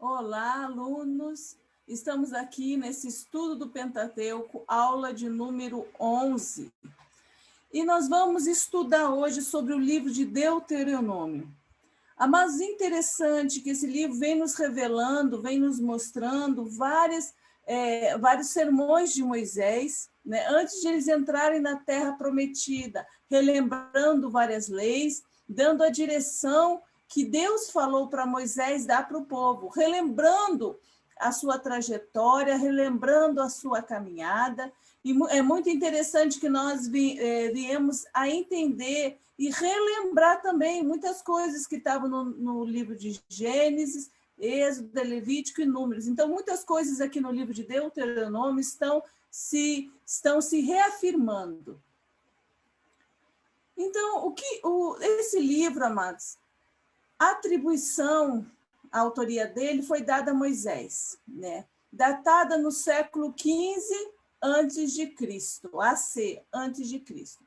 Olá, alunos! Estamos aqui nesse estudo do Pentateuco, aula de número 11. E nós vamos estudar hoje sobre o livro de Deuteronômio. Mas interessante que esse livro vem nos revelando, vem nos mostrando vários sermões de Moisés, né, antes de eles entrarem na Terra Prometida, relembrando várias leis, dando a direção que Deus falou para Moisés dar para o povo, relembrando a sua trajetória, relembrando a sua caminhada. E é muito interessante que nós viemos a entender e relembrar também muitas coisas que estavam no livro de Gênesis, Êxodo, Levítico e Números. Então, muitas coisas aqui no livro de Deuteronômio estão se reafirmando. Então, esse livro, amados, a atribuição, a autoria dele foi dada a Moisés, né? Datada no século XV antes de Cristo, AC, antes de Cristo.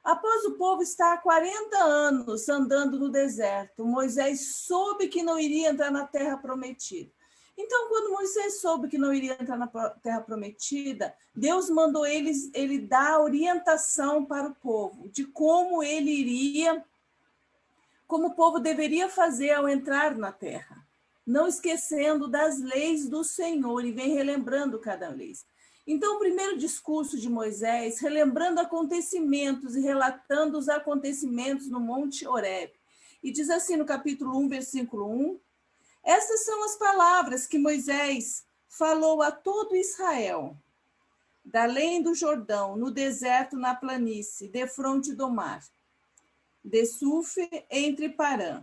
Após o povo estar 40 anos andando no deserto, Moisés soube que não iria entrar na Terra Prometida. Então, quando Moisés soube que não iria entrar na Terra Prometida, Deus mandou ele dar orientação para o povo de como como o povo deveria fazer ao entrar na terra, não esquecendo das leis do Senhor, e vem relembrando cada lei. Então, o primeiro discurso de Moisés, relembrando acontecimentos e relatando os acontecimentos no Monte Horebe. E diz assim no capítulo 1, versículo 1, estas são as palavras que Moisés falou a todo Israel, da além do Jordão, no deserto, na planície, defronte do mar, de Suf, entre Parã.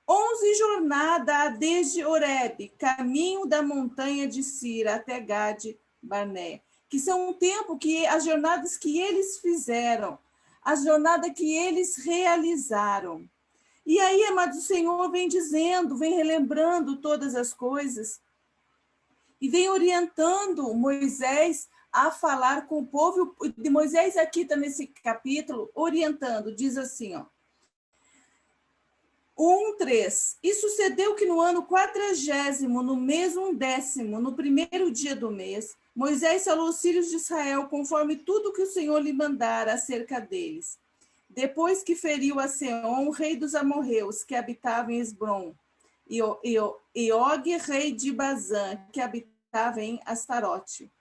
11 jornadas desde Horebe, caminho da montanha de Sira até Gade Barné, que são um tempo que as jornadas que eles fizeram, as jornadas que eles realizaram. E aí, amado, o Senhor vem dizendo, vem relembrando todas as coisas e vem orientando Moisés a falar com o povo. De Moisés aqui está nesse capítulo, orientando, diz assim, ó, 1:3. E sucedeu que no ano 40º, no mês 10º, no primeiro dia do mês, Moisés falou aos filhos de Israel, conforme tudo que o Senhor lhe mandara acerca deles. Depois que feriu a Seom, rei dos amorreus, que habitava em Esbrom, e Og, rei de Bazã, que habitava em Astarote.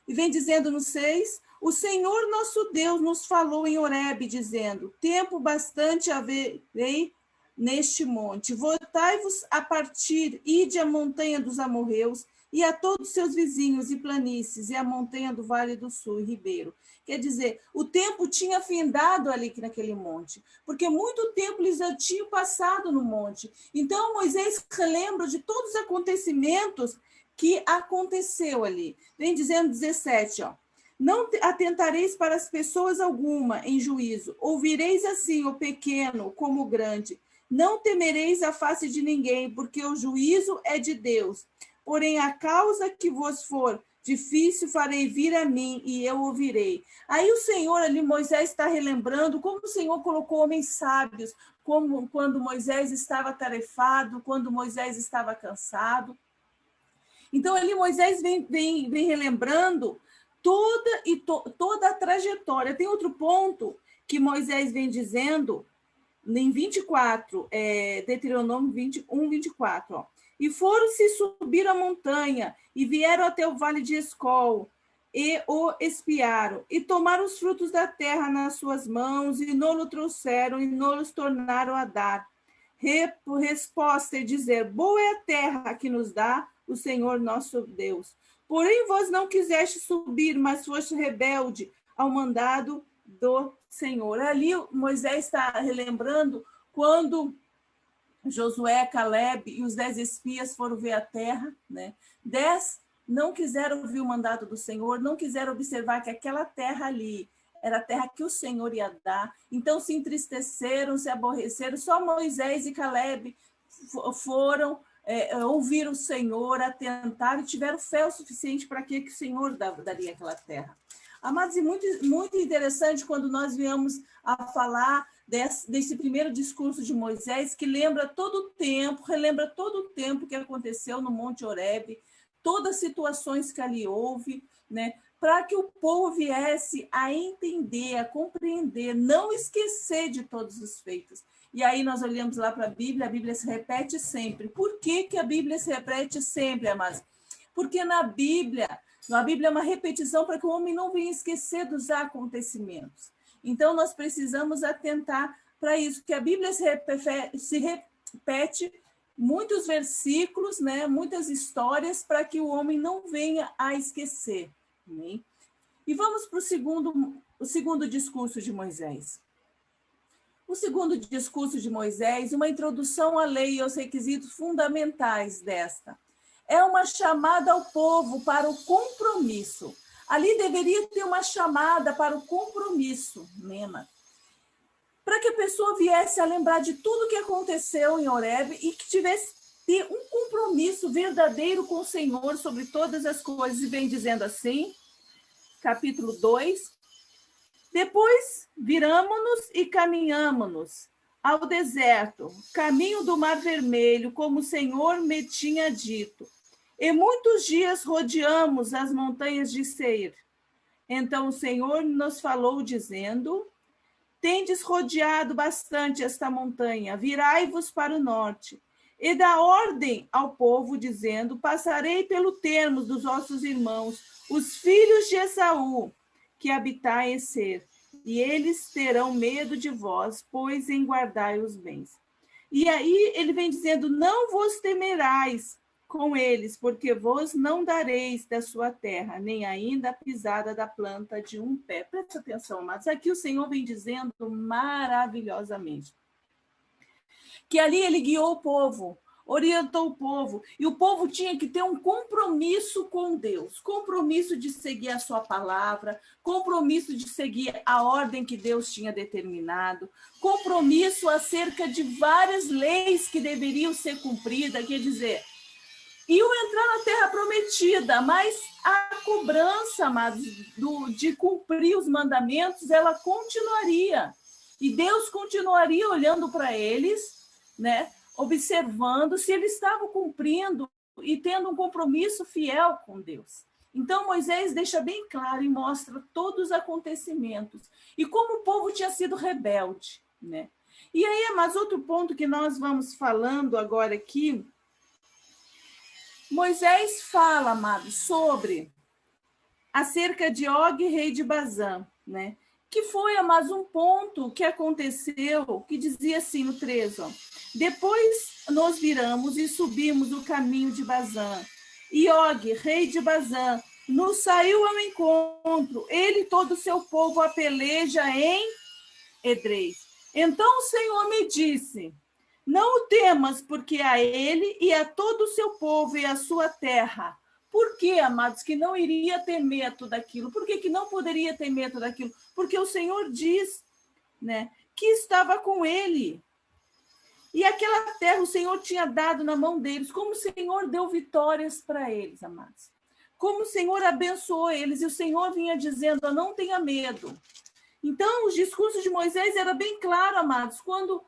E vem dizendo no 6, o Senhor nosso Deus nos falou em Horebe, dizendo, tempo bastante haverei neste monte, voltai-vos a partir, ide à montanha dos amorreus, e a todos seus vizinhos e planícies, e a montanha do Vale do Sul, e Ribeiro. Quer dizer, o tempo tinha findado ali naquele monte, porque muito tempo eles já tinham passado no monte. Então, Moisés relembra de todos os acontecimentos que aconteceu ali. Vem dizendo 17, ó. Não atentareis para as pessoas alguma em juízo, ouvireis assim o pequeno como o grande. Não temereis a face de ninguém, porque o juízo é de Deus. Porém, a causa que vos for difícil, farei vir a mim, e eu ouvirei. Aí o Senhor ali, Moisés está relembrando como o Senhor colocou homens sábios, como quando Moisés estava atarefado, quando Moisés estava cansado. Então, ali Moisés vem relembrando toda a trajetória. Tem outro ponto que Moisés vem dizendo, em 24, Deuteronômio 21, 24, ó. E foram-se subir a montanha, e vieram até o vale de Escol, e o espiaram, e tomaram os frutos da terra nas suas mãos, e não-lo trouxeram, e não-los tornaram a dar. Resposta é dizer, boa é a terra que nos dá o Senhor nosso Deus. Porém, vós não quiseste subir, mas foste rebelde ao mandado do Senhor. Ali Moisés está relembrando quando Josué, Caleb e os 10 espias foram ver a terra, né? 10 não quiseram ouvir o mandato do Senhor, não quiseram observar que aquela terra ali era a terra que o Senhor ia dar. Então se entristeceram, se aborreceram. Só Moisés e Caleb foram ouvir o Senhor, atentaram e tiveram fé o suficiente para que o Senhor daria aquela terra. Amados, e muito interessante quando nós viemos a falar desse primeiro discurso de Moisés, que relembra todo o tempo que aconteceu no Monte Horebe, todas as situações que ali houve, né, para que o povo viesse a entender, a compreender, não esquecer de todos os feitos. E aí nós olhamos lá para a Bíblia se repete sempre. Por que a Bíblia se repete sempre, amados? Porque na Bíblia é uma repetição para que o homem não venha esquecer dos acontecimentos. Então, nós precisamos atentar para isso, que a Bíblia se repete muitos versículos, né, muitas histórias, para que o homem não venha a esquecer. Né? E vamos para o segundo discurso de Moisés. O segundo discurso de Moisés, uma introdução à lei e aos requisitos fundamentais desta. É uma chamada ao povo para o compromisso. Ali deveria ter uma chamada para o compromisso, né? Para que a pessoa viesse a lembrar de tudo que aconteceu em Horebe e que tivesse ter um compromisso verdadeiro com o Senhor sobre todas as coisas. E vem dizendo assim, capítulo 2, depois viramo-nos e caminhamo-nos ao deserto, caminho do Mar Vermelho, como o Senhor me tinha dito. E muitos dias rodeamos as montanhas de Seir. Então o Senhor nos falou, dizendo, tendes rodeado bastante esta montanha, virai-vos para o norte. E dá ordem ao povo, dizendo, passarei pelo termo dos vossos irmãos, os filhos de Esaú, que habitai em Seir, e eles terão medo de vós, pois enguardai os bens. E aí ele vem dizendo, não vos temerais com eles, porque vos não dareis da sua terra, nem ainda a pisada da planta de um pé. Presta atenção, amados. Aqui o Senhor vem dizendo maravilhosamente que ali ele guiou o povo, orientou o povo, e o povo tinha que ter um compromisso com Deus, compromisso de seguir a sua palavra, compromisso de seguir a ordem que Deus tinha determinado, compromisso acerca de várias leis que deveriam ser cumpridas, quer dizer, iam entrar na terra prometida, mas a cobrança, amados, de cumprir os mandamentos, ela continuaria. E Deus continuaria olhando para eles, né, observando se eles estavam cumprindo e tendo um compromisso fiel com Deus. Então, Moisés deixa bem claro e mostra todos os acontecimentos e como o povo tinha sido rebelde. Né? E aí, mas outro ponto que nós vamos falando agora aqui, Moisés fala, amados, sobre acerca de Og, rei de Bazã, né? Que foi, amados, um ponto que aconteceu, que dizia assim no 13, ó, depois nos viramos e subimos o caminho de Bazã, e Og, rei de Bazã, nos saiu ao encontro, ele e todo o seu povo a peleja em Edrei. Então o Senhor me disse, não o temas, porque a ele e a todo o seu povo e a sua terra. Por que, amados, que não iria ter medo daquilo? Por que não poderia ter medo daquilo? Porque o Senhor diz, né, que estava com ele. E aquela terra o Senhor tinha dado na mão deles, como o Senhor deu vitórias para eles, amados. Como o Senhor abençoou eles, e o Senhor vinha dizendo, não tenha medo. Então, os discursos de Moisés era bem claro, amados, quando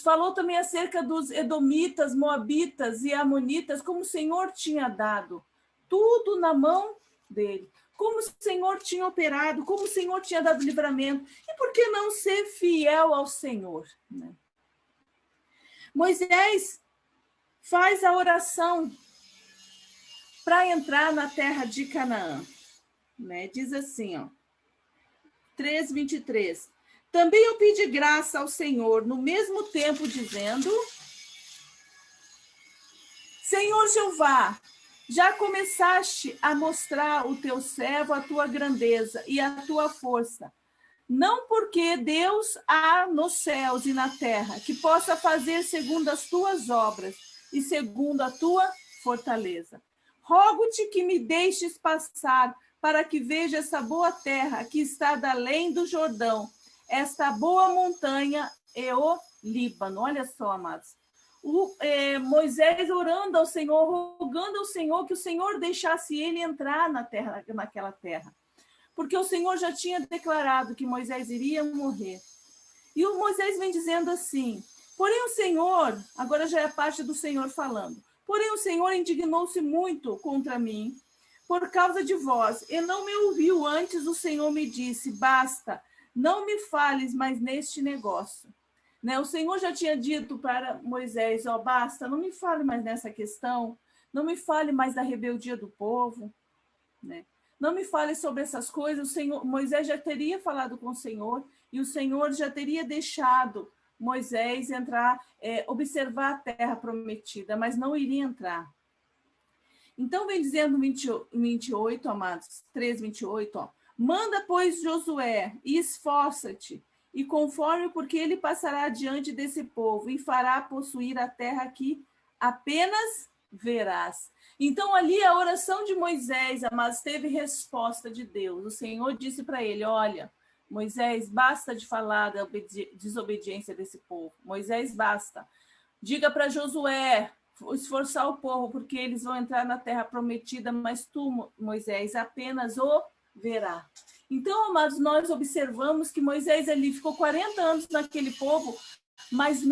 falou também acerca dos edomitas, moabitas e amonitas, como o Senhor tinha dado tudo na mão dele, como o Senhor tinha operado, como o Senhor tinha dado livramento. E por que não ser fiel ao Senhor? Né? Moisés faz a oração para entrar na terra de Canaã. Né? Diz assim, ó, 3:23. Também eu pedi graça ao Senhor, no mesmo tempo dizendo, Senhor Jeová, já começaste a mostrar o teu servo a tua grandeza e a tua força, não porque Deus há nos céus e na terra, que possa fazer segundo as tuas obras e segundo a tua fortaleza. Rogo-te que me deixes passar para que veja essa boa terra que está da além do Jordão, esta boa montanha e o Líbano. Olha só, amados. Moisés orando ao Senhor, rogando ao Senhor que o Senhor deixasse ele entrar naquela terra. porque o Senhor já tinha declarado que Moisés iria morrer. E o Moisés vem dizendo assim, porém o Senhor, agora já é a parte do Senhor falando, porém o Senhor indignou-se muito contra mim por causa de vós, e não me ouviu. Antes o Senhor me disse, basta, não me fales mais neste negócio. Né? O Senhor já tinha dito para Moisés, ó, basta, não me fale mais nessa questão, não me fale mais da rebeldia do povo, né? Não me fale sobre essas coisas. O Senhor, Moisés já teria falado com o Senhor e o Senhor já teria deixado Moisés entrar, observar a terra prometida, mas não iria entrar. Então, vem dizendo 28, amados, 3, 28, ó, manda, pois, Josué, e esforça-te, e conforme, porque ele passará diante desse povo, e fará possuir a terra que apenas verás. Então, ali a oração de Moisés, amados, teve resposta de Deus. O Senhor disse para ele, olha, Moisés, basta de falar da desobediência desse povo. Moisés, basta. Diga para Josué, esforçar o povo, porque eles vão entrar na terra prometida, mas tu, Moisés, apenas o verá. Então, amados, nós observamos que Moisés ali ficou 40 anos naquele povo, mas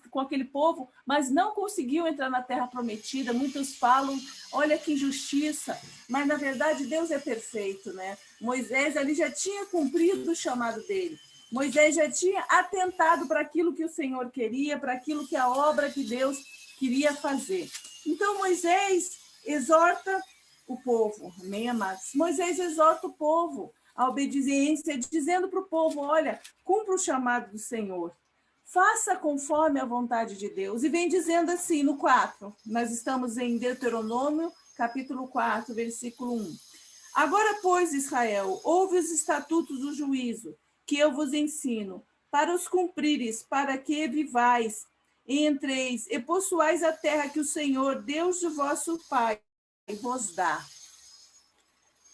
com aquele povo, mas não conseguiu entrar na terra prometida. Muitos falam, olha que injustiça, mas na verdade Deus é perfeito, né? Moisés ali já tinha cumprido o chamado dele. Moisés já tinha atentado para aquilo que o Senhor queria, para aquilo que a obra que Deus queria fazer. Então Moisés exorta o povo, amém, amados? Moisés exorta o povo à obediência, dizendo para o povo, olha, cumpra o chamado do Senhor. Faça conforme a vontade de Deus. E vem dizendo assim no 4, nós estamos em Deuteronômio, capítulo 4, versículo 1. Agora, pois, Israel, ouve os estatutos do juízo, que eu vos ensino, para os cumprires, para que vivais, e entreis, e possuais a terra que o Senhor, Deus de vosso Pai, vos dá.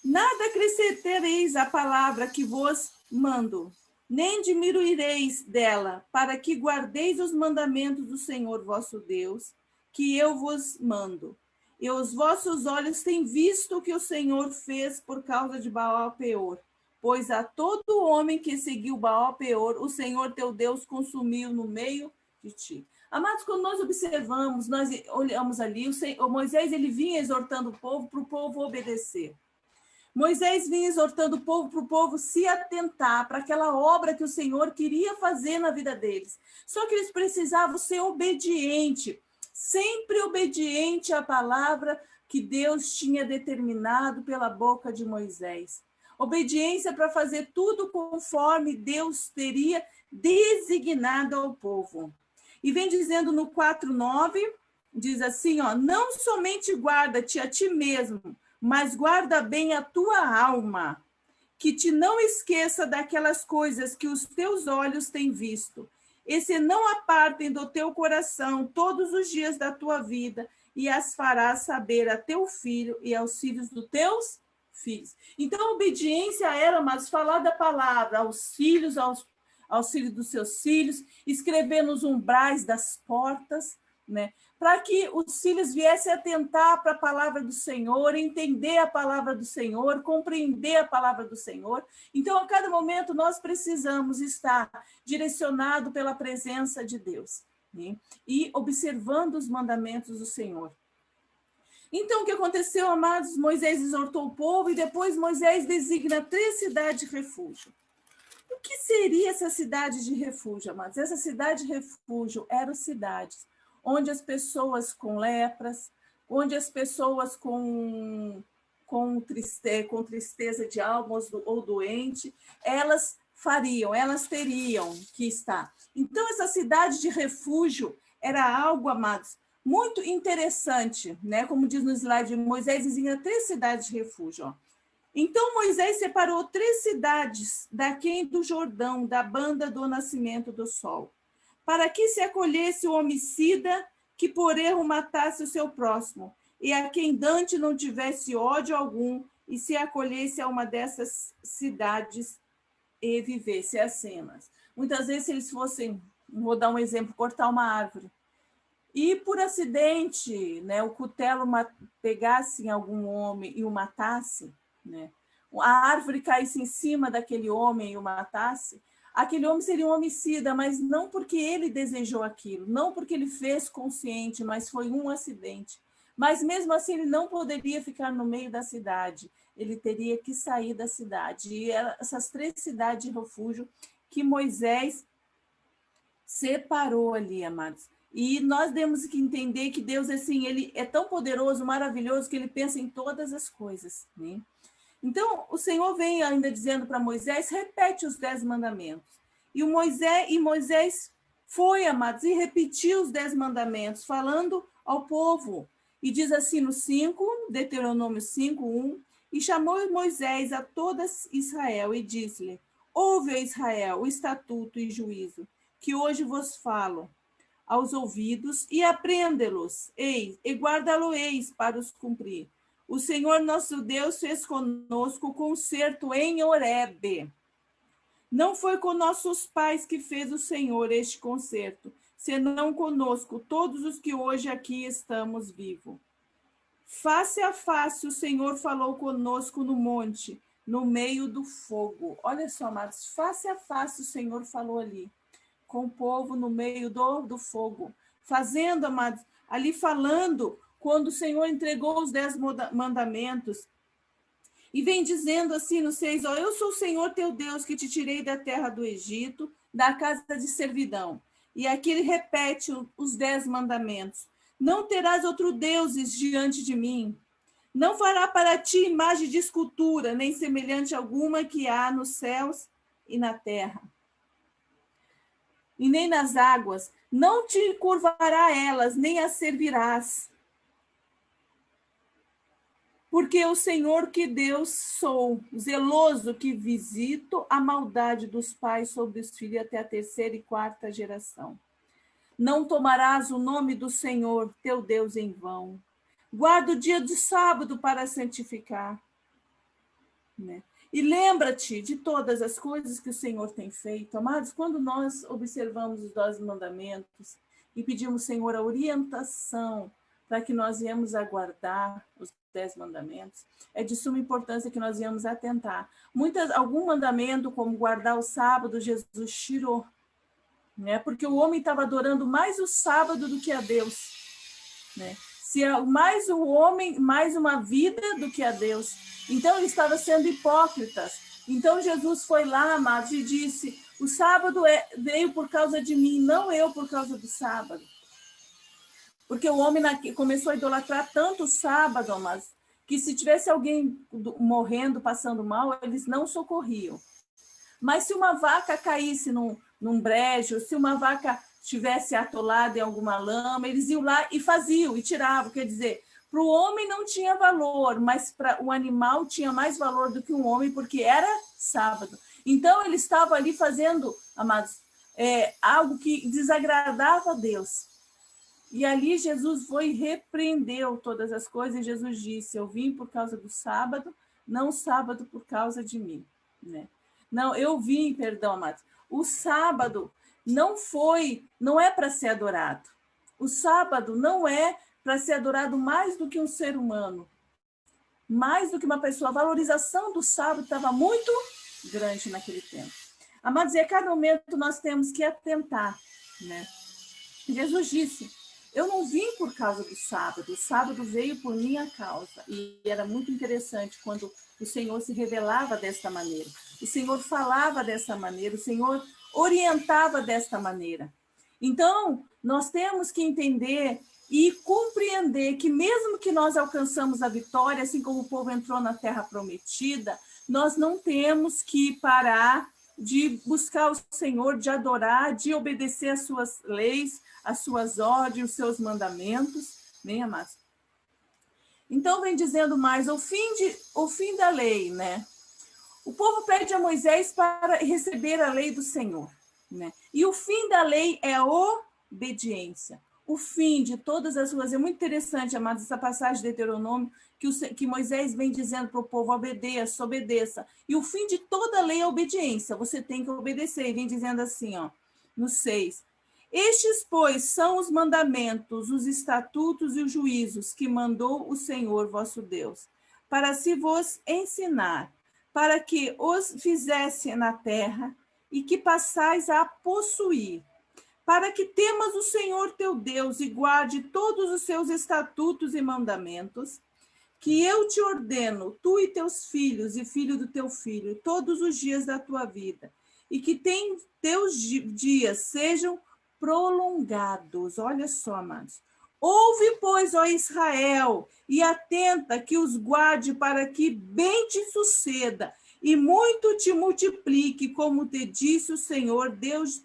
Nada acrescentareis à palavra que vos mando, nem diminuireis dela, para que guardeis os mandamentos do Senhor vosso Deus, que eu vos mando. E os vossos olhos têm visto o que o Senhor fez por causa de Baal-peor. Pois a todo homem que seguiu Baal-peor, o Senhor teu Deus consumiu no meio de ti. Amados, quando nós observamos, nós olhamos ali, o Moisés ele vinha exortando o povo para o povo obedecer. Moisés vinha exortando o povo para o povo se atentar para aquela obra que o Senhor queria fazer na vida deles. Só que eles precisavam ser obedientes, sempre obediente à palavra que Deus tinha determinado pela boca de Moisés. Obediência para fazer tudo conforme Deus teria designado ao povo. E vem dizendo no 4:9, diz assim, ó, não somente guarda-te a ti mesmo, mas guarda bem a tua alma, que te não esqueça daquelas coisas que os teus olhos têm visto, e se não apartem do teu coração todos os dias da tua vida, e as farás saber a teu filho e aos filhos dos teus filhos. Então, a obediência era, mas falar da palavra aos filhos, aos filhos dos seus filhos, escrever nos umbrais das portas, né? Para que os filhos viessem atentar para a palavra do Senhor, entender a palavra do Senhor, compreender a palavra do Senhor. Então, a cada momento, nós precisamos estar direcionado pela presença de Deus, né? E observando os mandamentos do Senhor. Então, o que aconteceu, amados? Moisés exortou o povo e depois Moisés designa 3 cidades de refúgio. O que seria essa cidade de refúgio, amados? Essa cidade de refúgio eram cidades onde as pessoas com lepras, onde as pessoas com tristeza de alma ou doente, elas teriam que estar. Então, essa cidade de refúgio era algo, amados, muito interessante, né? Como diz no slide, Moisés designa 3 cidades de refúgio, ó. Então, Moisés separou 3 cidades daquém do Jordão, da banda do nascimento do sol, para que se acolhesse o homicida que por erro matasse o seu próximo, e a quem Dante não tivesse ódio algum, e se acolhesse a uma dessas cidades e vivesse as cenas. Muitas vezes, se eles fossem, vou dar um exemplo, cortar uma árvore, e por acidente, né, o cutelo pegasse em algum homem e o matasse, né, a árvore caísse em cima daquele homem e o matasse, aquele homem seria um homicida, mas não porque ele desejou aquilo, não porque ele fez consciente, mas foi um acidente. Mas mesmo assim ele não poderia ficar no meio da cidade, ele teria que sair da cidade. E essas 3 cidades de refúgio que Moisés separou ali, amados. E nós temos que entender que Deus, assim, ele é tão poderoso, maravilhoso, que ele pensa em todas as coisas, né? Então, o Senhor vem ainda dizendo para Moisés, repete os 10 mandamentos. E Moisés foi, amados, e repetiu os 10 mandamentos, falando ao povo. E diz assim no 5, Deuteronômio 5, 1, e chamou Moisés a toda Israel e disse-lhe, ouve, Israel, o estatuto e juízo, que hoje vos falo aos ouvidos, e aprende-los, e guarda-los para os cumprir. O Senhor nosso Deus fez conosco concerto em Horebe. Não foi com nossos pais que fez o Senhor este concerto, senão conosco, todos os que hoje aqui estamos vivos. Face a face o Senhor falou conosco no monte, no meio do fogo. Olha só, amados, face a face o Senhor falou ali, com o povo no meio do fogo. Fazendo, amados, ali falando, quando o Senhor entregou os 10 mandamentos, e vem dizendo assim no 6, ó, eu sou o Senhor teu Deus, que te tirei da terra do Egito, da casa de servidão. E aqui ele repete os 10 mandamentos. Não terás outro deuses diante de mim. Não fará para ti imagem de escultura, nem semelhante alguma que há nos céus e na terra, e nem nas águas. Não te curvará a elas, nem as servirás. Porque o Senhor que Deus sou, zeloso que visito a maldade dos pais sobre os filhos até a 3ª e 4ª geração. Não tomarás o nome do Senhor, teu Deus, em vão. Guarda o dia de sábado para santificar. Né? E lembra-te de todas as coisas que o Senhor tem feito. Amados, quando nós observamos os 10 mandamentos e pedimos, Senhor, a orientação para que nós viemos aguardar os 10 mandamentos, é de suma importância que nós viemos atentar. Algum mandamento, como guardar o sábado, Jesus tirou, né? Porque o homem estava adorando mais o sábado do que a Deus, né? Se é mais o homem, mais uma vida do que a Deus. Então, ele estava sendo hipócrita. Então, Jesus foi lá, amados, e disse, o sábado veio por causa de mim, não eu por causa do sábado. Porque o homem começou a idolatrar tanto o sábado, mas que se tivesse alguém morrendo, passando mal, eles não socorriam. Mas se uma vaca caísse num brejo, se uma vaca estivesse atolada em alguma lama, eles iam lá e faziam, e tiravam. Quer dizer, para o homem não tinha valor, mas para o animal tinha mais valor do que um homem, porque era sábado. Então, ele estava ali fazendo, amados, algo que desagradava a Deus. E ali Jesus foi e repreendeu todas as coisas, e Jesus disse, eu vim por causa do sábado, não o sábado por causa de mim. Né? Não, eu vim, perdão, amados, o sábado não é para ser adorado. O sábado não é para ser adorado mais do que um ser humano, mais do que uma pessoa. A valorização do sábado estava muito grande naquele tempo. Amados, e a cada momento nós temos que atentar. Né? Jesus disse, eu não vim por causa do sábado, o sábado veio por minha causa. E era muito interessante quando o Senhor se revelava desta maneira. O Senhor falava dessa maneira, o Senhor orientava desta maneira. Então, nós temos que entender e compreender que mesmo que nós alcançamos a vitória, assim como o povo entrou na terra prometida, nós não temos que parar de buscar o Senhor, de adorar, de obedecer às suas leis, às suas ordens, os seus mandamentos, né, amados? Então, vem dizendo mais, o fim da lei, né? O povo pede a Moisés para receber a lei do Senhor, né? E o fim da lei é a obediência. O fim de todas as coisas. É muito interessante, amados, essa passagem de Deuteronômio, que Moisés vem dizendo para o povo, obedeça, obedeça. E o fim de toda lei é a obediência. Você tem que obedecer. E vem dizendo assim, ó, no 6. Estes, pois, são os mandamentos, os estatutos e os juízos que mandou o Senhor vosso Deus, para se vos ensinar, para que os fizesse na terra e que passais a possuir, para que temas o Senhor teu Deus e guarde todos os seus estatutos e mandamentos, que eu te ordeno, tu e teus filhos e filho do teu filho, todos os dias da tua vida, e que teus dias sejam prolongados. Olha só, amados. Ouve, pois, ó Israel, e atenta que os guarde para que bem te suceda e muito te multiplique, como te disse o Senhor, Deus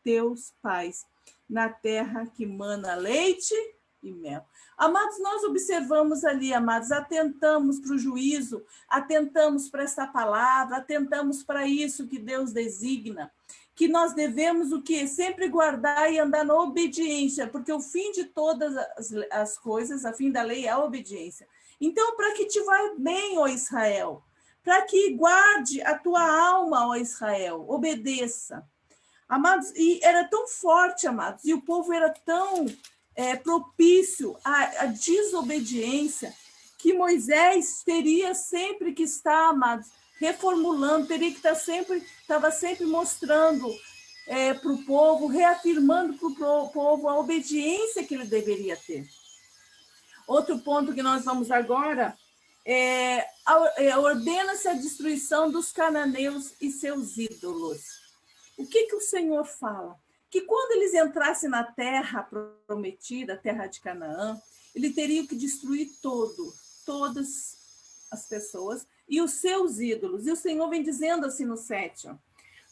teus pais, na terra que mana leite e mel. Amados, nós observamos ali, amados, atentamos para o juízo, atentamos para essa palavra, atentamos para isso que Deus designa, que nós devemos o quê? Sempre guardar e andar na obediência, porque o fim de todas as coisas, a fim da lei é a obediência. Então, para que te vá bem, ó Israel, para que guarde a tua alma, ó Israel, obedeça. Amados, e era tão forte, amados, e o povo era tão propício à desobediência, que Moisés teria sempre que estar, amados, reformulando, teria que estava sempre mostrando para o povo, reafirmando para o povo a obediência que ele deveria ter. Outro ponto que nós vamos agora ordena-se a destruição dos cananeus e seus ídolos. O que o Senhor fala? Que quando eles entrassem na terra prometida, a terra de Canaã, ele teria que destruir todas as pessoas e os seus ídolos. E o Senhor vem dizendo assim no 7,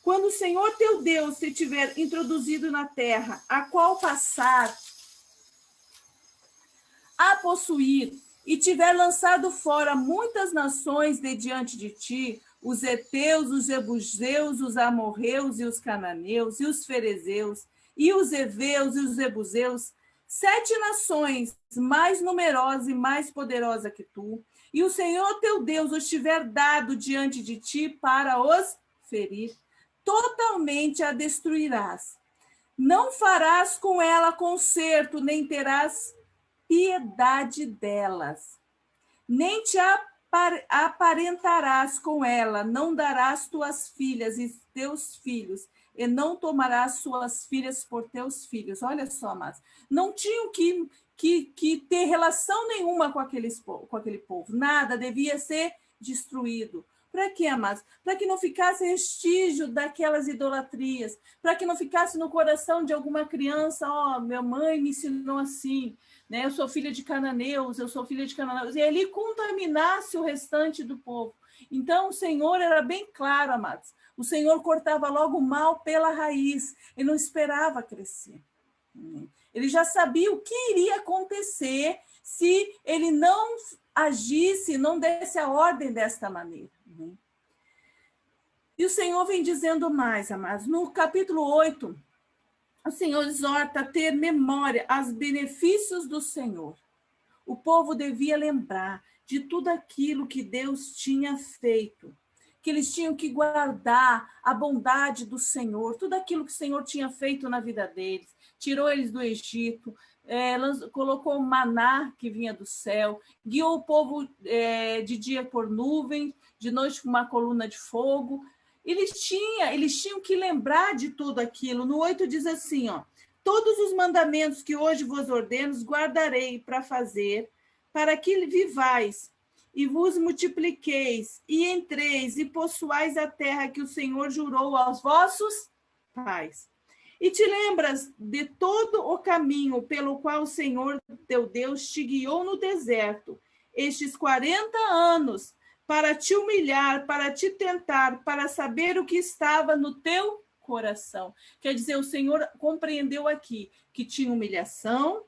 quando o Senhor teu Deus se tiver introduzido na terra, a qual passar a possuir, e tiver lançado fora muitas nações de diante de ti, os heteus, os jebuseus, os amorreus e os cananeus, e os ferezeus, e os heveus e os jebuseus, 7 nações mais numerosas e mais poderosas que tu, e o Senhor teu Deus os tiver dado diante de ti para os ferir, totalmente a destruirás. Não farás com ela conserto, nem terás piedade delas, nem te aparentarás com ela, não darás tuas filhas e teus filhos, e não tomarás suas filhas por teus filhos. Olha só, mas não tinham que ter relação nenhuma com aquele povo, nada, devia ser destruído. Para quê, amados? Para que não ficasse vestígio daquelas idolatrias, para que não ficasse no coração de alguma criança, minha mãe me ensinou assim, né? Eu sou filha de cananeus, e ali contaminasse o restante do povo. Então, o Senhor era bem claro, amados. O Senhor cortava logo o mal pela raiz, ele não esperava crescer. Ele já sabia o que iria acontecer se ele não agisse, não desse a ordem desta maneira. E o Senhor vem dizendo mais, amados. No capítulo 8, o Senhor exorta a ter memória aos benefícios do Senhor. O povo devia lembrar de tudo aquilo que Deus tinha feito, que eles tinham que guardar a bondade do Senhor, tudo aquilo que o Senhor tinha feito na vida deles, tirou eles do Egito, colocou o maná que vinha do céu, guiou o povo de dia por nuvem, de noite com uma coluna de fogo. Eles tinham que lembrar de tudo aquilo. No 8 diz assim, todos os mandamentos que hoje vos ordeno, guardarei para fazer, para que vivais e vos multipliqueis, e entreis e possuais a terra que o Senhor jurou aos vossos pais. E te lembras de todo o caminho pelo qual o Senhor teu Deus te guiou no deserto, estes 40 anos, para te humilhar, para te tentar, para saber o que estava no teu coração. Quer dizer, o Senhor compreendeu aqui que tinha humilhação,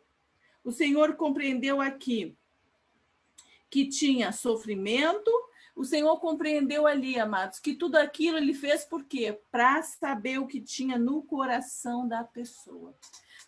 o Senhor compreendeu aqui que tinha sofrimento, o Senhor compreendeu ali, amados, que tudo aquilo ele fez por quê? Para saber o que tinha no coração da pessoa,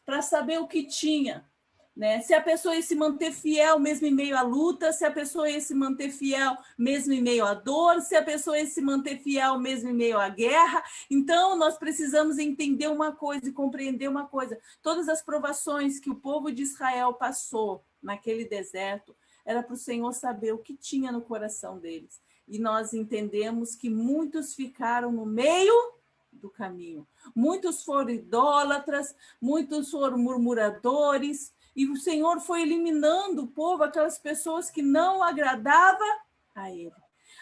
para saber o que tinha, né? Se a pessoa ia se manter fiel mesmo em meio à luta, se a pessoa ia se manter fiel mesmo em meio à dor, se a pessoa ia se manter fiel mesmo em meio à guerra. Então, nós precisamos entender uma coisa e compreender uma coisa. Todas as provações que o povo de Israel passou naquele deserto, era para o Senhor saber o que tinha no coração deles. E nós entendemos que muitos ficaram no meio do caminho. Muitos foram idólatras, muitos foram murmuradores, e o Senhor foi eliminando o povo, aquelas pessoas que não agradavam a Ele.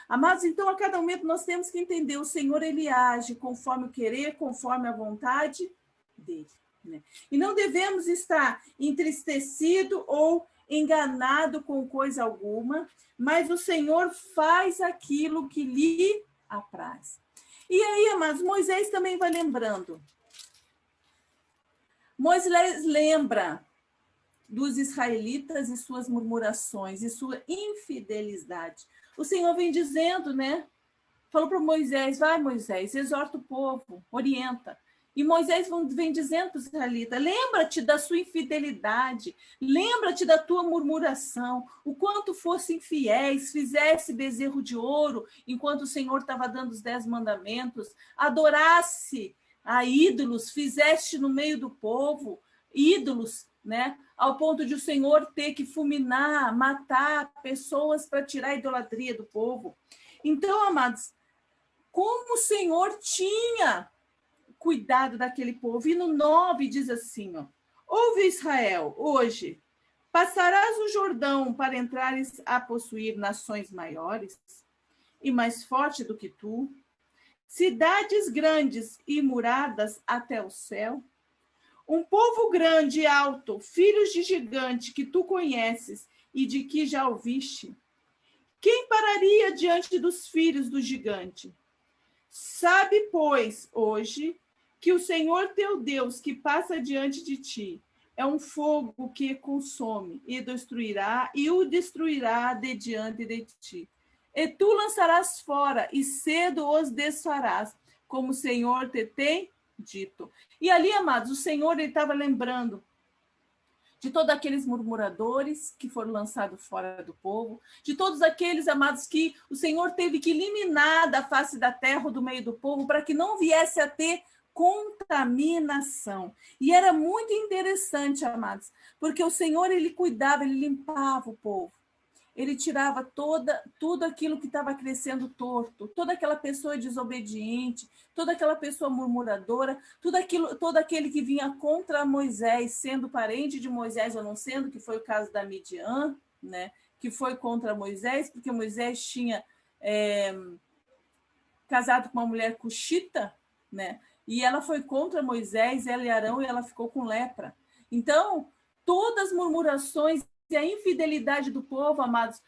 Amados, então, a cada momento nós temos que entender, o Senhor, Ele age conforme o querer, conforme a vontade dEle. Né? E não devemos estar entristecido ou enganado com coisa alguma, mas o Senhor faz aquilo que lhe apraz. E aí, amados, Moisés também vai lembrando. Moisés lembra dos israelitas e suas murmurações e sua infidelidade. O Senhor vem dizendo, né? Falou para Moisés, vai Moisés, exorta o povo, orienta. E Moisés vem dizendo para os israelitas, lembra-te da sua infidelidade, lembra-te da tua murmuração, o quanto fosse infiéis, fizesse bezerro de ouro, enquanto o Senhor estava dando os 10 mandamentos, adorasse a ídolos, fizeste no meio do povo, ídolos, né? Ao ponto de o Senhor ter que fulminar, matar pessoas para tirar a idolatria do povo. Então, amados, como o Senhor tinha cuidado daquele povo. E no 9 diz assim, ó, ouve Israel, hoje, passarás o Jordão para entrares a possuir nações maiores e mais forte do que tu, cidades grandes e muradas até o céu, um povo grande e alto, filhos de gigante que tu conheces e de que já ouviste. Quem pararia diante dos filhos do gigante? Sabe, pois, hoje, que o Senhor teu Deus, que passa diante de ti, é um fogo que consome e destruirá, e o destruirá de diante de ti. E tu lançarás fora, e cedo os desfarás, como o Senhor te tem dito. E ali, amados, o Senhor estava lembrando de todos aqueles murmuradores que foram lançados fora do povo, de todos aqueles, amados, que o Senhor teve que eliminar da face da terra, do meio do povo, para que não viesse a ter contaminação. E era muito interessante, amados, porque o Senhor, ele cuidava, ele limpava o povo. Ele tirava tudo aquilo que estava crescendo torto, toda aquela pessoa desobediente, toda aquela pessoa murmuradora, todo aquele que vinha contra Moisés, sendo parente de Moisés ou não sendo, que foi o caso da Midian, né? Que foi contra Moisés, porque Moisés tinha casado com uma mulher cuxita, né? E ela foi contra Moisés, ela e Arão, e ela ficou com lepra. Então, todas as murmurações e a infidelidade do povo, amados,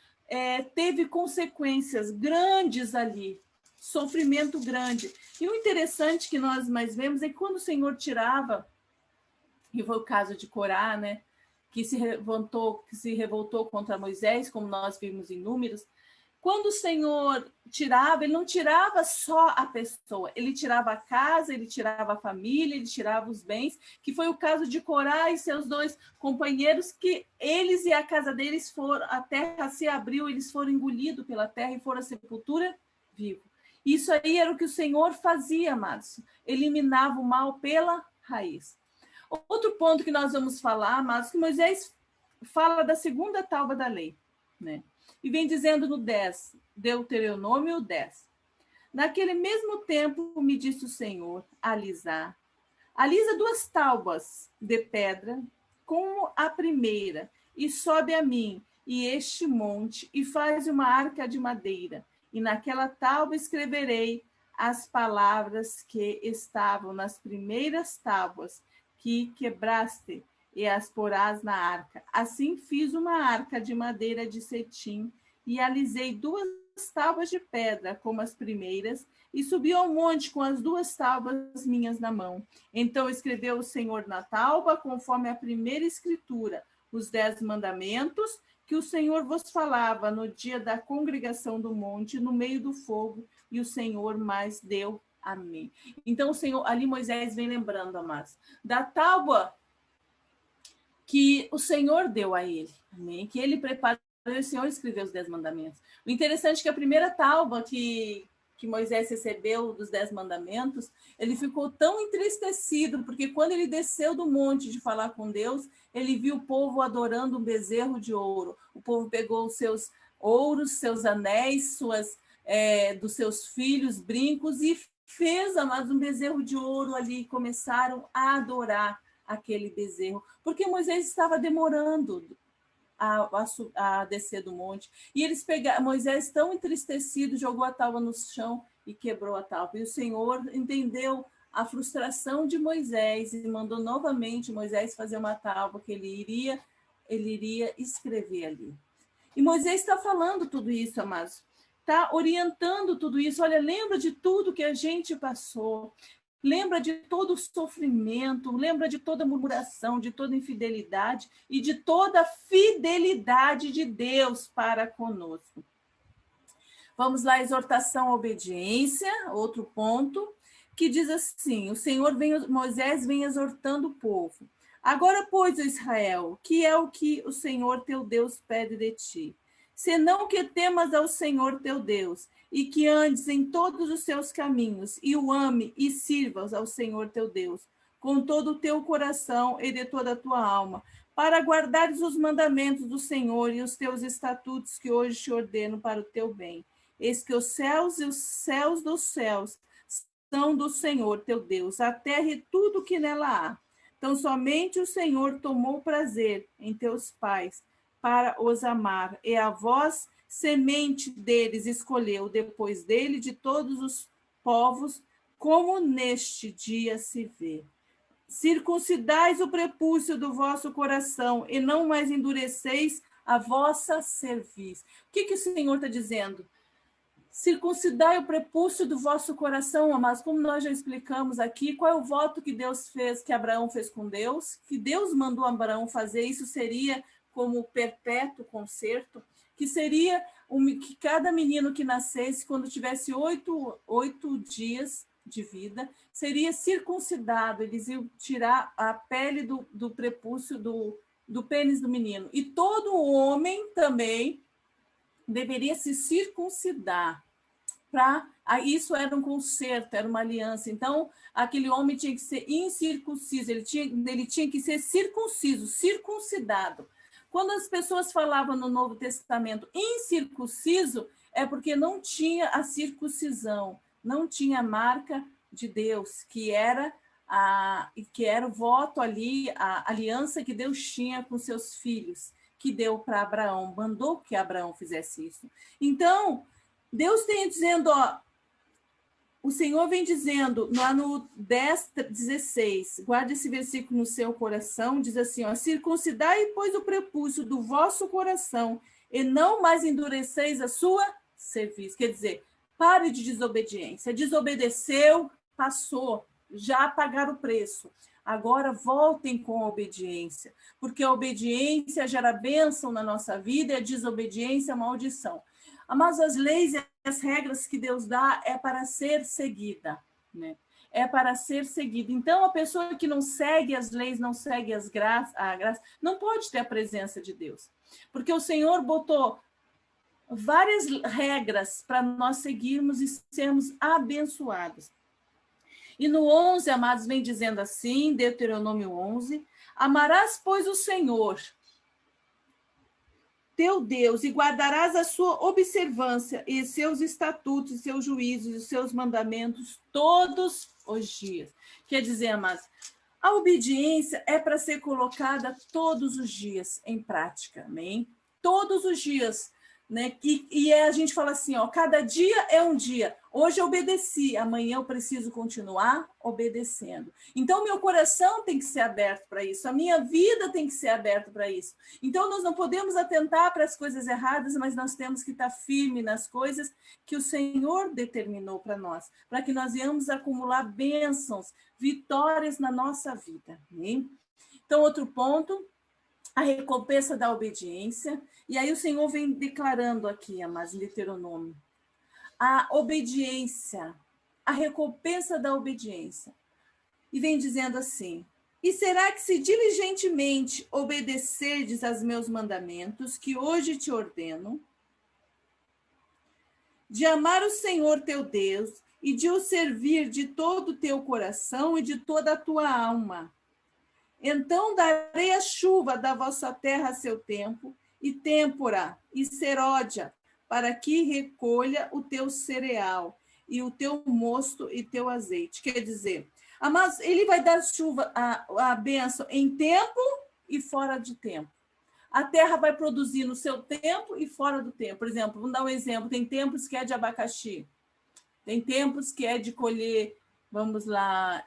teve consequências grandes ali, sofrimento grande. E o interessante que nós mais vemos é que quando o Senhor tirava, e foi o caso de Corá, né, que se revoltou contra Moisés, como nós vimos em Números, quando o Senhor tirava, ele não tirava só a pessoa, ele tirava a casa, ele tirava a família, ele tirava os bens, que foi o caso de Corá e seus 2 companheiros, que eles e a casa deles foram, a terra se abriu, eles foram engolidos pela terra e foram à sepultura vivo. Isso aí era o que o Senhor fazia, amados, eliminava o mal pela raiz. Outro ponto que nós vamos falar, amados, que Moisés fala da segunda tábua da lei, né? E vem dizendo no 10, Deuteronômio 10. Naquele mesmo tempo me disse o Senhor, alisa 2 tábuas de pedra, como a primeira, e sobe a mim, e este monte, e faz uma arca de madeira. E naquela tábua escreverei as palavras que estavam nas primeiras tábuas, que quebraste, e as porás na arca. Assim fiz uma arca de madeira de cetim, e alisei 2 tábuas de pedra, como as primeiras, e subi ao monte com as 2 tábuas minhas na mão. Então escreveu o Senhor na tábua, conforme a primeira escritura, os 10 mandamentos, que o Senhor vos falava no dia da congregação do monte, no meio do fogo, e o Senhor mais deu a mim. Então o Senhor, ali Moisés vem lembrando, amados, da tábua que o Senhor deu a ele, amém? Que ele preparou, e o Senhor escreveu os 10 mandamentos. O interessante é que a primeira tábua que Moisés recebeu dos 10 mandamentos, ele ficou tão entristecido, porque quando ele desceu do monte de falar com Deus, ele viu o povo adorando um bezerro de ouro. O povo pegou os seus ouros, seus anéis, suas dos seus filhos, brincos, e fez, amados, um bezerro de ouro ali, e começaram a adorar aquele bezerro, porque Moisés estava demorando a descer do monte, e eles pegaram, Moisés, tão entristecido, jogou a tábua no chão e quebrou a tábua, e o Senhor entendeu a frustração de Moisés e mandou novamente Moisés fazer uma tábua que ele iria escrever ali. E Moisés está falando tudo isso, amados, está orientando tudo isso. Olha, lembra de tudo que a gente passou, lembra de todo o sofrimento, lembra de toda murmuração, de toda infidelidade e de toda a fidelidade de Deus para conosco. Vamos lá, exortação à obediência, outro ponto, que diz assim: Moisés vem exortando o povo. Agora, pois, Israel, que é o que o Senhor teu Deus pede de ti? Senão que temas ao Senhor teu Deus, e que andes em todos os seus caminhos, e o ame e sirvas ao Senhor teu Deus, com todo o teu coração e de toda a tua alma, para guardares os mandamentos do Senhor e os teus estatutos que hoje te ordeno para o teu bem. Eis que os céus e os céus dos céus são do Senhor teu Deus, a terra e tudo que nela há. Então, somente o Senhor tomou prazer em teus pais para os amar, e a vós, semente deles, escolheu depois dele de todos os povos, como neste dia se vê. Circuncidais o prepúcio do vosso coração, e não mais endureceis a vossa cerviz. O que o Senhor está dizendo? Circuncidai o prepúcio do vosso coração, amados, como nós já explicamos aqui, qual é o voto que Deus fez, que Abraão fez com Deus, que Deus mandou Abraão fazer, isso seria como perpétuo concerto, que seria que cada menino que nascesse, quando tivesse 8 dias de vida, seria circuncidado, eles iam tirar a pele do prepúcio, do pênis do menino, e todo homem também deveria se circuncidar. Isso era um concerto, era uma aliança. Então, aquele homem tinha que ser incircunciso, ele tinha que ser circunciso, circuncidado. Quando as pessoas falavam no Novo Testamento incircunciso, é porque não tinha a circuncisão, não tinha a marca de Deus, que era o voto ali, a aliança que Deus tinha com seus filhos, que deu para Abraão, mandou que Abraão fizesse isso. Então, Deus tem dizendo, o Senhor vem dizendo, lá no 10:16, guarde esse versículo no seu coração, diz assim, circuncidai, pois, o prepúcio do vosso coração, e não mais endureceis a sua cerviz. Quer dizer, pare de desobediência. Desobedeceu, passou, já pagaram o preço. Agora voltem com a obediência, porque a obediência gera bênção na nossa vida e a desobediência é maldição. Mas as leis e as regras que Deus dá é para ser seguida, né? É para ser seguida. Então, a pessoa que não segue as leis, não segue a graça, não pode ter a presença de Deus. Porque o Senhor botou várias regras para nós seguirmos e sermos abençoados. E no 11, amados, vem dizendo assim, Deuteronômio 11, amarás, pois, o Senhor teu Deus, e guardarás a sua observância e seus estatutos, e seus juízos, e seus mandamentos todos os dias. Quer dizer, amados, a obediência é para ser colocada todos os dias em prática, amém? Todos os dias, né? E a gente fala assim, cada dia é um dia. Hoje eu obedeci, amanhã eu preciso continuar obedecendo. Então, meu coração tem que ser aberto para isso, a minha vida tem que ser aberta para isso. Então, nós não podemos atentar para as coisas erradas, mas nós temos que estar firme nas coisas que o Senhor determinou para nós, para que nós venhamos acumular bênçãos, vitórias na nossa vida. Né? Então, outro ponto, a recompensa da obediência. E aí o Senhor vem declarando aqui, amados, em Deuteronômio, a obediência, a recompensa da obediência. E vem dizendo assim, e será que se diligentemente obedecerdes aos meus mandamentos, que hoje te ordeno, de amar o Senhor teu Deus e de o servir de todo o teu coração e de toda a tua alma, então darei a chuva da vossa terra a seu tempo, e têmpora, e seródia, para que recolha o teu cereal, e o teu mosto e teu azeite. Quer dizer, mas ele vai dar chuva, a bênção em tempo e fora de tempo. A terra vai produzir no seu tempo e fora do tempo. Por exemplo, vamos dar um exemplo, tem tempos que é de abacaxi, tem tempos que é de colher, vamos lá,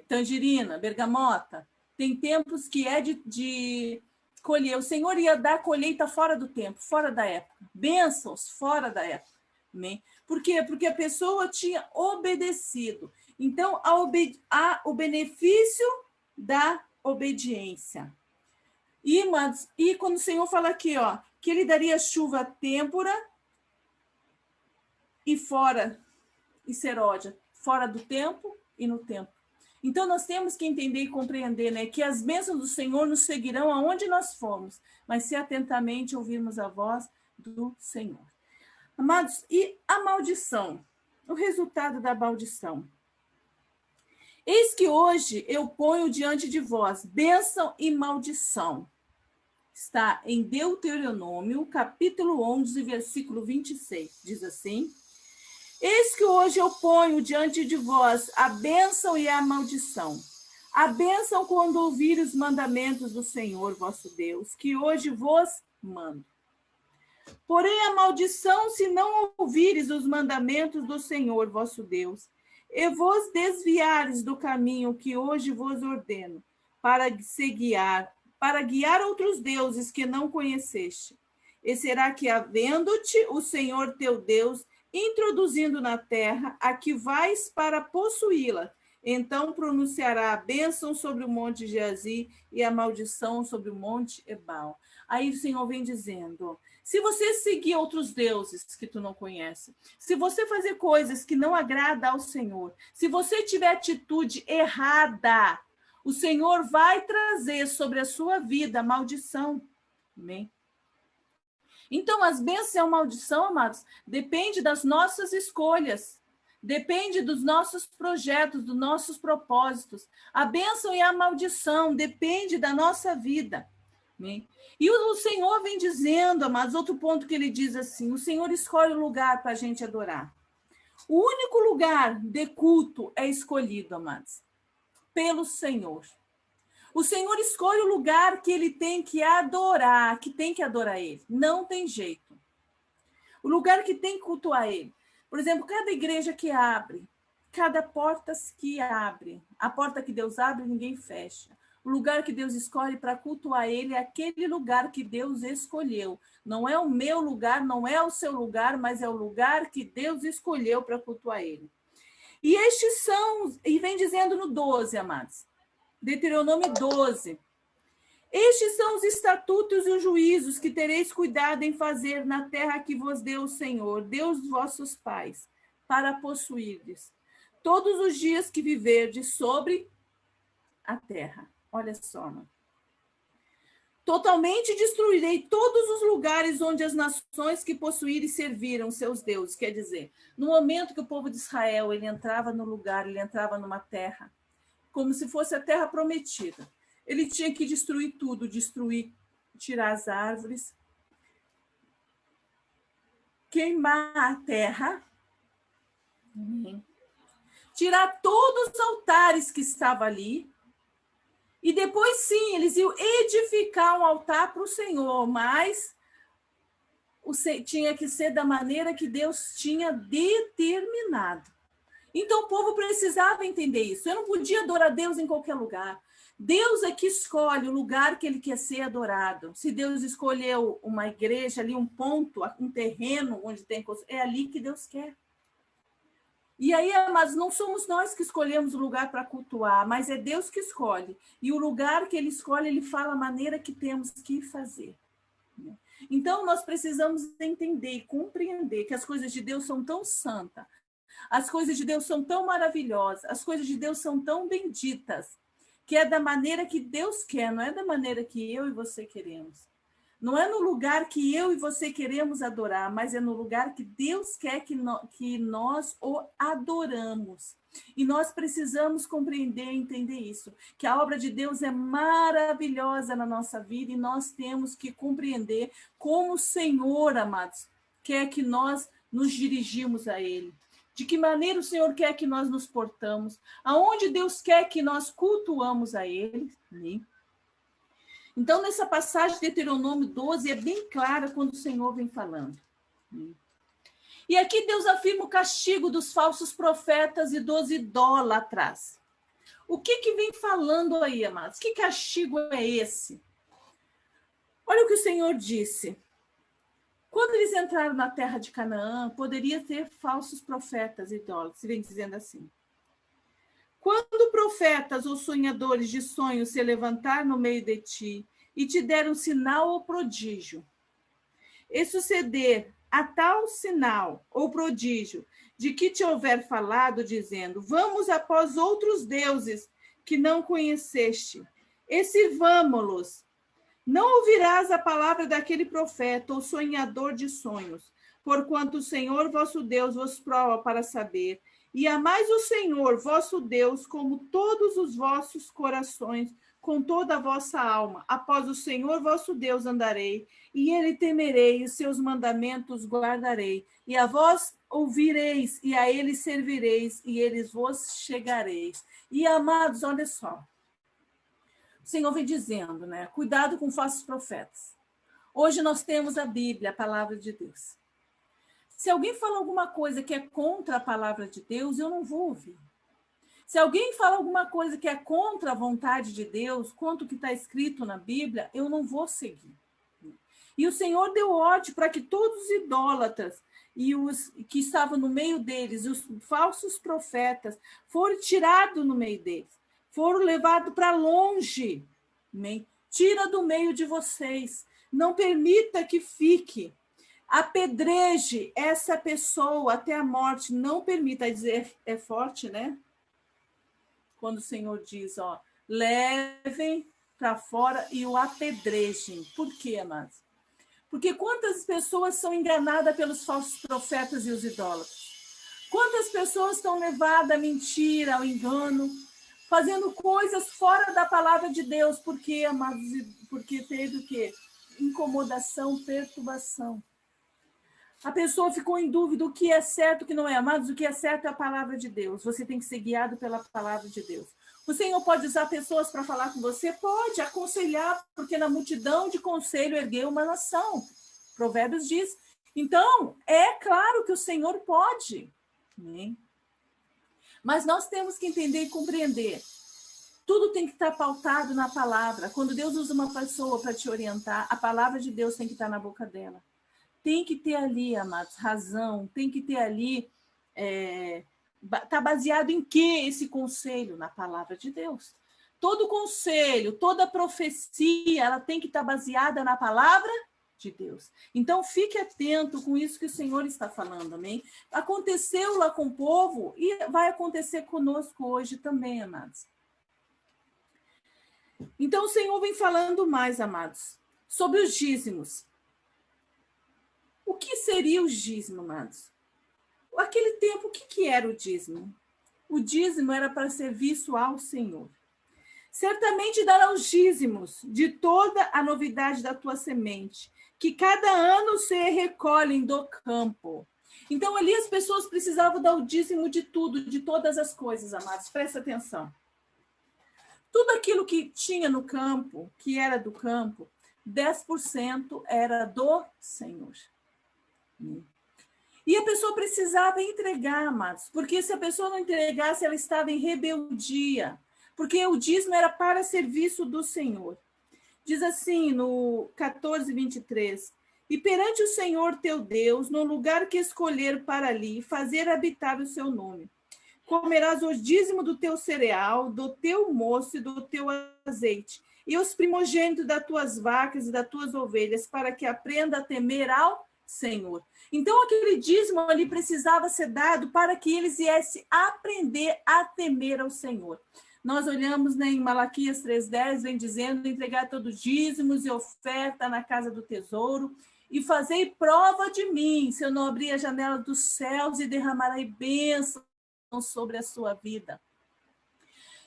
tangerina, bergamota, tem tempos que é de colher. O Senhor ia dar colheita fora do tempo, fora da época, bênçãos fora da época. Amém? Por quê? Porque a pessoa tinha obedecido. Então, há o benefício da obediência. E quando o Senhor fala aqui, ó, que ele daria chuva têmpora e fora, e seródia, fora do tempo e no tempo. Então, nós temos que entender e compreender, né, que as bênçãos do Senhor nos seguirão aonde nós formos, mas se atentamente ouvirmos a voz do Senhor. Amados, e a maldição? O resultado da maldição. Eis que hoje eu ponho diante de vós bênção e maldição. Está em Deuteronômio, capítulo 11, versículo 26. Diz assim: eis que hoje eu ponho diante de vós a bênção e a maldição. A bênção quando ouvir os mandamentos do Senhor vosso Deus, que hoje vos mando. Porém, a maldição, se não ouvires os mandamentos do Senhor vosso Deus, e vos desviares do caminho que hoje vos ordeno, para guiar outros deuses que não conheceste. E será que, havendo-te o Senhor teu Deus introduzindo na terra, a que vais para possuí-la, então pronunciará a bênção sobre o monte Geazi e a maldição sobre o monte Ebal. Aí o Senhor vem dizendo: se você seguir outros deuses que tu não conhece, se você fazer coisas que não agradam ao Senhor, se você tiver atitude errada, o Senhor vai trazer sobre a sua vida maldição. Amém? Então, as bênçãos e a maldição, amados, depende das nossas escolhas, depende dos nossos projetos, dos nossos propósitos. A bênção e a maldição depende da nossa vida. Amém? E o Senhor vem dizendo, amados, outro ponto que ele diz assim: o Senhor escolhe o lugar para a gente adorar. O único lugar de culto é escolhido, amados, pelo Senhor. O Senhor escolhe o lugar que ele tem que adorar, que tem que adorar ele. Não tem jeito. O lugar que tem que cultuar ele. Por exemplo, cada igreja que abre, cada porta que abre, a porta que Deus abre, ninguém fecha. O lugar que Deus escolhe para cultuar ele é aquele lugar que Deus escolheu. Não é o meu lugar, não é o seu lugar, mas é o lugar que Deus escolheu para cultuar ele. E estes são, e vem dizendo no 12, amados, Deuteronômio 12. Estes são os estatutos e os juízos que tereis cuidado em fazer na terra que vos deu o Senhor, Deus dos vossos pais, para possuirdes, todos os dias que viverdes sobre a terra. Olha só, mano. Totalmente destruirei todos os lugares onde as nações que possuírem serviram seus deuses. Quer dizer, no momento que o povo de Israel ele entrava no lugar, ele entrava numa terra, como se fosse a terra prometida. Ele tinha que destruir tudo, tirar as árvores, queimar a terra, tirar todos os altares que estavam ali, e depois sim, eles iam edificar um altar para o Senhor, mas tinha que ser da maneira que Deus tinha determinado. Então, o povo precisava entender isso. Eu não podia adorar Deus em qualquer lugar. Deus é que escolhe o lugar que ele quer ser adorado. Se Deus escolheu uma igreja ali, um ponto, um terreno onde tem coisa, é ali que Deus quer. E aí, mas não somos nós que escolhemos o lugar para cultuar, mas é Deus que escolhe. E o lugar que ele escolhe, ele fala a maneira que temos que fazer. Então, nós precisamos entender e compreender que as coisas de Deus são tão santas, as coisas de Deus são tão maravilhosas, as coisas de Deus são tão benditas, que é da maneira que Deus quer, não é da maneira que eu e você queremos. Não é no lugar que eu e você queremos adorar, mas é no lugar que Deus quer que nós o adoramos. E nós precisamos compreender e entender isso, que a obra de Deus é maravilhosa na nossa vida e nós temos que compreender como o Senhor, amados, quer que nós nos dirigimos a Ele, de que maneira o Senhor quer que nós nos portamos, aonde Deus quer que nós cultuamos a Ele. Amém? Então, nessa passagem de Deuteronômio 12, é bem clara quando o Senhor vem falando. E aqui Deus afirma o castigo dos falsos profetas e dos idólatras. O que vem falando aí, amados? Que castigo é esse? Olha o que o Senhor disse. Quando eles entraram na terra de Canaã, poderia ter falsos profetas e idólatras. Vem dizendo assim. Quando profetas ou sonhadores de sonhos se levantar no meio de ti e te der um sinal ou prodígio, e suceder a tal sinal ou prodígio de que te houver falado, dizendo, vamos após outros deuses que não conheceste, e sirvamo-los, não ouvirás a palavra daquele profeta ou sonhador de sonhos, porquanto o Senhor vosso Deus vos prova para saber, e amais o Senhor vosso Deus como todos os vossos corações, com toda a vossa alma. Após o Senhor vosso Deus andarei, e ele temerei, e os seus mandamentos guardarei. E a vós ouvireis, e a ele servireis, e eles vos chegareis. E amados, olha só. O Senhor vem dizendo, né? Cuidado com falsos profetas. Hoje nós temos a Bíblia, a palavra de Deus. Se alguém fala alguma coisa que é contra a palavra de Deus, eu não vou ouvir. Se alguém fala alguma coisa que é contra a vontade de Deus, quanto que está escrito na Bíblia, eu não vou seguir. E o Senhor deu ordem para que todos os idólatras e os que estavam no meio deles, os falsos profetas, foram tirados no meio deles, foram levados para longe. Amém? Tira do meio de vocês. Não permita que fique. Apedreje essa pessoa até a morte. Não permita. Dizer é forte, né? Quando o Senhor diz, ó, levem para fora e o apedrejem. Por quê, amados? Porque quantas pessoas são enganadas pelos falsos profetas e os idólatras? Quantas pessoas estão levadas à mentira, ao engano, fazendo coisas fora da palavra de Deus? Por quê, amados? Porque teve o quê? Incomodação, perturbação. A pessoa ficou em dúvida o que é certo, o que não é. Amados, o que é certo é a palavra de Deus. Você tem que ser guiado pela palavra de Deus. O Senhor pode usar pessoas para falar com você? Pode, aconselhar, porque na multidão de conselho ergueu uma nação. Provérbios diz. Então, é claro que o Senhor pode. Né? Mas nós temos que entender e compreender. Tudo tem que estar pautado na palavra. Quando Deus usa uma pessoa para te orientar, a palavra de Deus tem que estar na boca dela. Tem que ter ali, amados, razão, tem que ter ali, tá baseado em que esse conselho? Na palavra de Deus. Todo conselho, toda profecia, ela tem que estar baseada na palavra de Deus. Então, fique atento com isso que o Senhor está falando, amém? Aconteceu lá com o povo e vai acontecer conosco hoje também, amados. Então, o Senhor vem falando mais, amados, sobre os dízimos. O que seria o dízimo, amados? Aquele tempo, o que era o dízimo? O dízimo era para serviço ao Senhor. Certamente dará os dízimos de toda a novidade da tua semente, que cada ano se recolhem do campo. Então, ali as pessoas precisavam dar o dízimo de tudo, de todas as coisas, amados. Presta atenção. Tudo aquilo que tinha no campo, que era do campo, 10% era do Senhor. E a pessoa precisava entregar, amados, porque se a pessoa não entregasse, ela estava em rebeldia, porque o dízimo era para serviço do Senhor. Diz assim no 14:23, e perante o Senhor teu Deus, no lugar que escolher para ali, fazer habitar o seu nome. Comerás o dízimo do teu cereal, do teu moço e do teu azeite, e os primogênitos das tuas vacas e das tuas ovelhas, para que aprenda a temer ao Senhor. Então, aquele dízimo ali precisava ser dado para que eles viessem aprender a temer ao Senhor. Nós olhamos, né, em Malaquias 3:10, vem dizendo, entregar todos os dízimos e oferta na casa do tesouro, e fazei prova de mim, se eu não abrir a janela dos céus e derramarei bênção sobre a sua vida.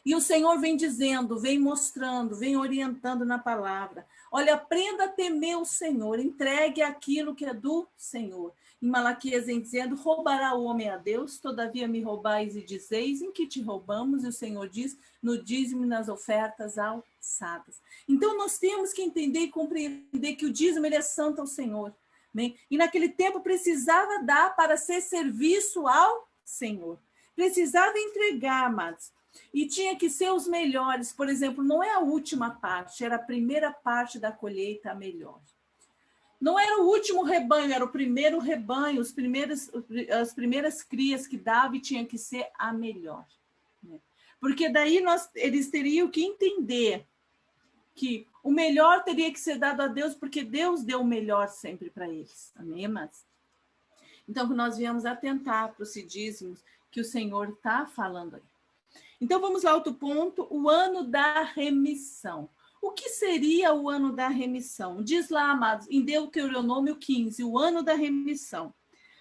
E o Senhor vem dizendo, vem mostrando, vem orientando na palavra. Olha, aprenda a temer o Senhor, entregue aquilo que é do Senhor. Em Malaquias vem dizendo, roubará o homem a Deus, todavia me roubais e dizeis, em que te roubamos? E o Senhor diz, no dízimo e nas ofertas alçadas. Então nós temos que entender e compreender que o dízimo ele é santo ao Senhor. Né? E naquele tempo precisava dar para ser serviço ao Senhor. Precisava entregar, amados. E tinha que ser os melhores. Por exemplo, não é a última parte, era a primeira parte da colheita a melhor. Não era o último rebanho, era o primeiro rebanho, as primeiras crias que dava e tinha que ser a melhor. Né? Porque daí eles teriam que entender que o melhor teria que ser dado a Deus, porque Deus deu o melhor sempre para eles. Amém, mas então, que nós viemos atentar para os dízimos que o Senhor está falando aí. Então, vamos lá, outro ponto, o ano da remissão. O que seria o ano da remissão? Diz lá, amados, em Deuteronômio 15, o ano da remissão.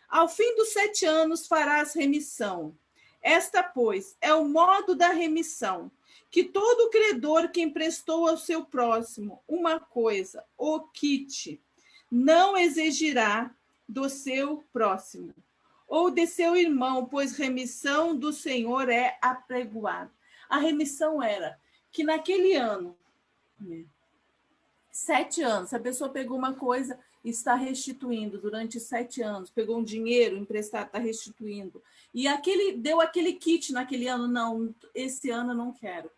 Ao fim dos 7 anos farás remissão. Esta, pois, é o modo da remissão, que todo credor que emprestou ao seu próximo uma coisa, o quite, não exigirá do seu próximo, ou de seu irmão, pois remissão do Senhor é apregoada. A remissão era que naquele ano, 7 anos, a pessoa pegou uma coisa e está restituindo durante 7 anos, pegou um dinheiro emprestado, está restituindo. E deu aquele kit naquele ano, não, esse ano eu não quero.